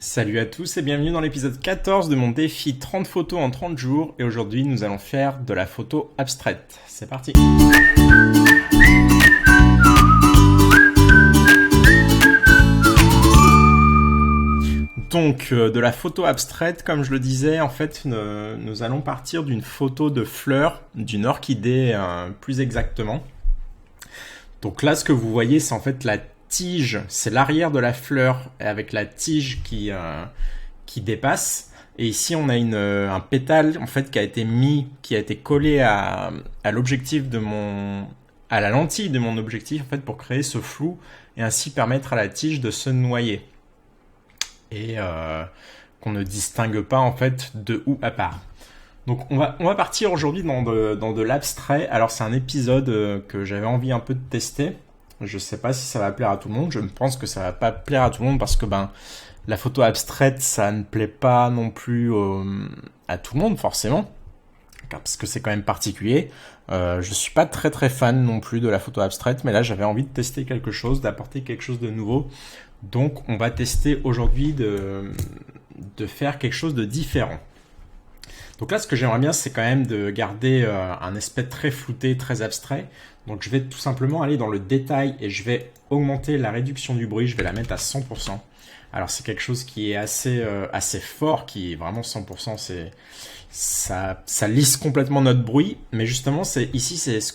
Salut à tous et bienvenue dans l'épisode 14 de mon défi 30 photos en 30 jours et aujourd'hui nous allons faire de la photo abstraite. C'est parti. Donc de la photo abstraite, comme je le disais, en fait nous allons partir d'une photo de fleur, d'une orchidée plus exactement. Donc là ce que vous voyez c'est en fait la tige, c'est l'arrière de la fleur avec la tige qui dépasse. Et ici on a un pétale en fait qui a été collé à l'objectif à la lentille de mon objectif en fait pour créer ce flou et ainsi permettre à la tige de se noyer et qu'on ne distingue pas en fait de où à part. Donc on va partir aujourd'hui dans de l'abstrait. Alors c'est un épisode que j'avais envie un peu de tester. Je sais pas si ça va plaire à tout le monde. Je pense que ça va pas plaire à tout le monde parce que la photo abstraite ça ne plaît pas non plus à tout le monde forcément. Parce que c'est quand même particulier. Je suis pas très très fan non plus de la photo abstraite, mais là j'avais envie de tester quelque chose, d'apporter quelque chose de nouveau. Donc on va tester aujourd'hui de faire quelque chose de différent. Donc là, ce que j'aimerais bien, c'est quand même de garder un aspect très flouté, très abstrait. Donc je vais tout simplement aller dans le détail et je vais augmenter la réduction du bruit. Je vais la mettre à 100%. Alors c'est quelque chose qui est assez fort, qui est vraiment 100%. Ça lisse complètement notre bruit. Mais justement, ici, c'est ce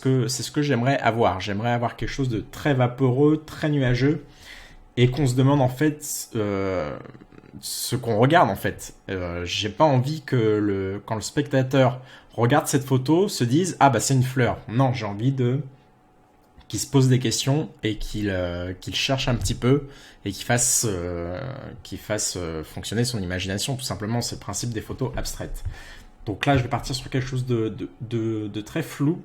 que j'aimerais avoir. J'aimerais avoir quelque chose de très vaporeux, très nuageux. Et qu'on se demande en fait ce qu'on regarde en fait. J'ai pas envie que quand le spectateur regarde cette photo se dise ah bah c'est une fleur. Non, j'ai envie qu'il se pose des questions et qu'il cherche un petit peu et qu'il fasse fonctionner son imagination tout simplement. C'est le principe des photos abstraites. Donc là je vais partir sur quelque chose de très flou.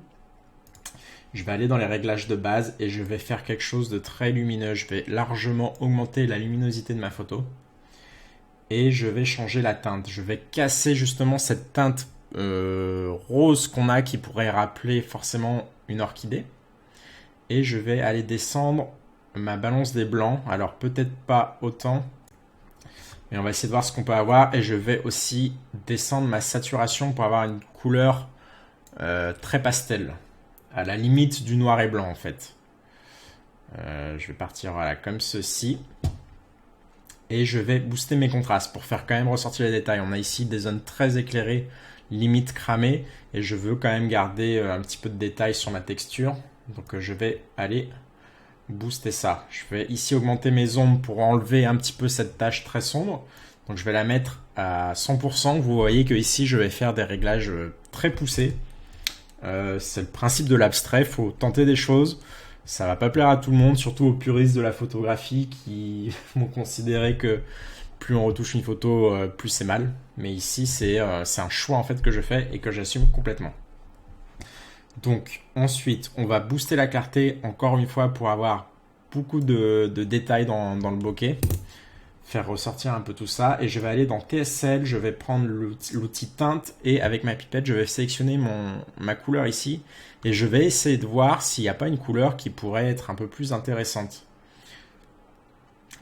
Je vais aller dans les réglages de base et je vais faire quelque chose de très lumineux. Je vais largement augmenter la luminosité de ma photo. Et je vais changer la teinte. Je vais casser justement cette teinte rose qu'on a qui pourrait rappeler forcément une orchidée. Et je vais aller descendre ma balance des blancs. Alors peut-être pas autant. Mais on va essayer de voir ce qu'on peut avoir. Et je vais aussi descendre ma saturation pour avoir une couleur très pastel. À la limite du noir et blanc en fait. Je vais partir voilà, comme ceci. Et je vais booster mes contrastes pour faire quand même ressortir les détails. On a ici des zones très éclairées, limite cramées. Et je veux quand même garder un petit peu de détails sur ma texture. Donc je vais aller booster ça. Je vais ici augmenter mes ombres pour enlever un petit peu cette tache très sombre. Donc je vais la mettre à 100%. Vous voyez que ici je vais faire des réglages très poussés. C'est le principe de l'abstrait, il faut tenter des choses. Ça va pas plaire à tout le monde, surtout aux puristes de la photographie qui vont considérer que plus on retouche une photo, plus c'est mal. Mais ici, c'est un choix en fait que je fais et que j'assume complètement. Donc ensuite, on va booster la clarté encore une fois pour avoir beaucoup de détails dans le bokeh. Faire ressortir un peu tout ça et je vais aller dans TSL, je vais prendre l'outil teinte et avec ma pipette je vais sélectionner ma couleur ici et je vais essayer de voir s'il n'y a pas une couleur qui pourrait être un peu plus intéressante.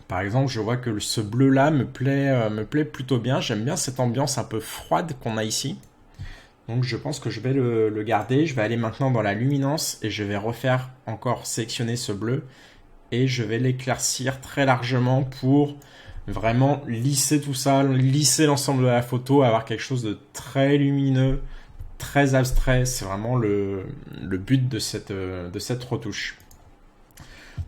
Par exemple, je vois que ce bleu là me plaît plutôt bien, j'aime bien cette ambiance un peu froide qu'on a ici. Donc je pense que je vais le garder, je vais aller maintenant dans la luminance et je vais refaire encore sélectionner ce bleu et je vais l'éclaircir très largement pour vraiment lisser tout ça, lisser l'ensemble de la photo, avoir quelque chose de très lumineux, très abstrait. C'est vraiment le but de cette retouche.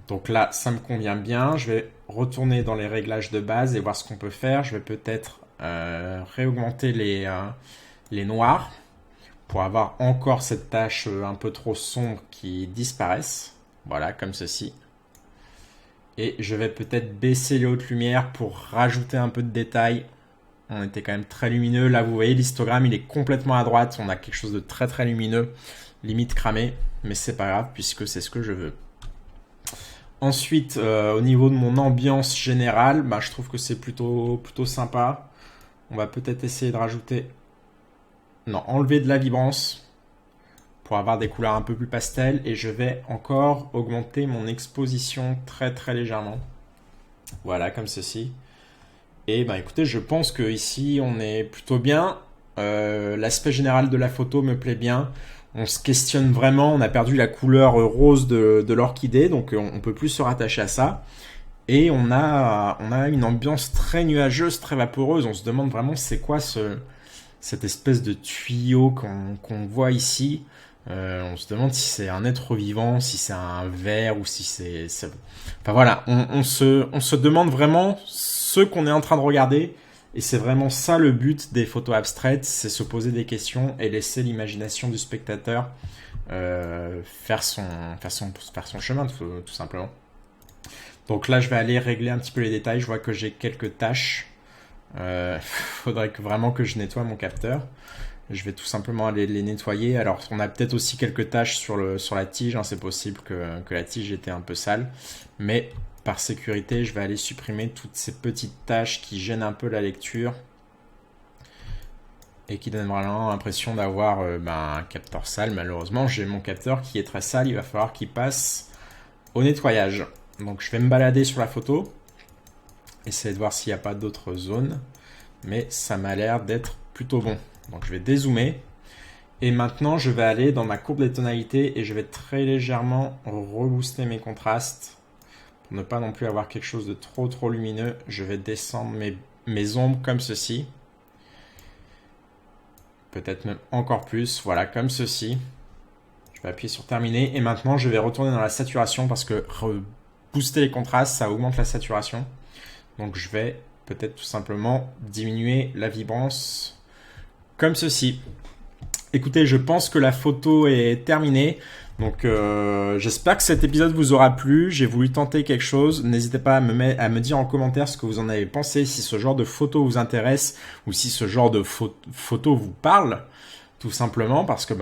Donc là, ça me convient bien. Je vais retourner dans les réglages de base et voir ce qu'on peut faire. Je vais peut-être réaugmenter les noirs pour avoir encore cette tache un peu trop sombre qui disparaisse. Voilà, comme ceci. Et je vais peut-être baisser les hautes lumières pour rajouter un peu de détails. On était quand même très lumineux. Là, vous voyez, l'histogramme, il est complètement à droite. On a quelque chose de très très lumineux, limite cramé. Mais c'est pas grave puisque c'est ce que je veux. Ensuite, au niveau de mon ambiance générale, je trouve que c'est plutôt sympa. On va peut-être essayer de rajouter... Non, enlever de la vibrance pour avoir des couleurs un peu plus pastel et je vais encore augmenter mon exposition très très légèrement. Voilà, comme ceci. Et ben écoutez, je pense que ici on est plutôt bien. L'aspect général de la photo me plaît bien. On se questionne vraiment, on a perdu la couleur rose de l'orchidée, donc on peut plus se rattacher à ça. Et on a une ambiance très nuageuse, très vaporeuse. On se demande vraiment c'est quoi cette espèce de tuyau qu'on voit ici. On se demande si c'est un être vivant, si c'est un ver ou si c'est... Enfin voilà, on se demande vraiment ce qu'on est en train de regarder. Et c'est vraiment ça le but des photos abstraites, c'est se poser des questions et laisser l'imagination du spectateur faire son chemin tout simplement. Donc là, je vais aller régler un petit peu les détails. Je vois que j'ai quelques tâches. Faudrait vraiment que je nettoie mon capteur. Je vais tout simplement aller les nettoyer. Alors, on a peut-être aussi quelques taches sur la tige, hein. C'est possible que la tige était un peu sale. Mais par sécurité, je vais aller supprimer toutes ces petites taches qui gênent un peu la lecture et qui donnent vraiment l'impression d'avoir un capteur sale. Malheureusement, j'ai mon capteur qui est très sale. Il va falloir qu'il passe au nettoyage. Donc, je vais me balader sur la photo, essayer de voir s'il n'y a pas d'autres zones. Mais ça m'a l'air d'être plutôt bon. Donc je vais dézoomer. Et maintenant, je vais aller dans ma courbe des tonalités et je vais très légèrement rebooster mes contrastes. Pour ne pas non plus avoir quelque chose de trop lumineux, je vais descendre mes ombres comme ceci. Peut-être même encore plus. Voilà, comme ceci. Je vais appuyer sur terminer. Et maintenant, je vais retourner dans la saturation parce que rebooster les contrastes, ça augmente la saturation. Donc je vais peut-être tout simplement diminuer la vibrance comme ceci. Écoutez, je pense que la photo est terminée. Donc j'espère que cet épisode vous aura plu. J'ai voulu tenter quelque chose. N'hésitez pas à me dire en commentaire ce que vous en avez pensé, si ce genre de photo vous intéresse ou si ce genre de photo vous parle. Tout simplement parce que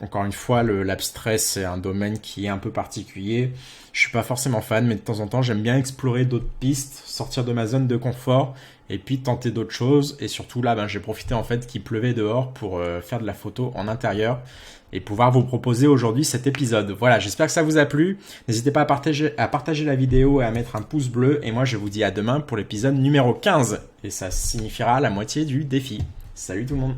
encore une fois, l'abstrait, c'est un domaine qui est un peu particulier. Je suis pas forcément fan, mais de temps en temps, j'aime bien explorer d'autres pistes, sortir de ma zone de confort et puis tenter d'autres choses. Et surtout là, j'ai profité en fait qu'il pleuvait dehors pour faire de la photo en intérieur et pouvoir vous proposer aujourd'hui cet épisode. Voilà, j'espère que ça vous a plu. N'hésitez pas à partager la vidéo et à mettre un pouce bleu. Et moi, je vous dis à demain pour l'épisode numéro 15. Et ça signifiera la moitié du défi. Salut tout le monde!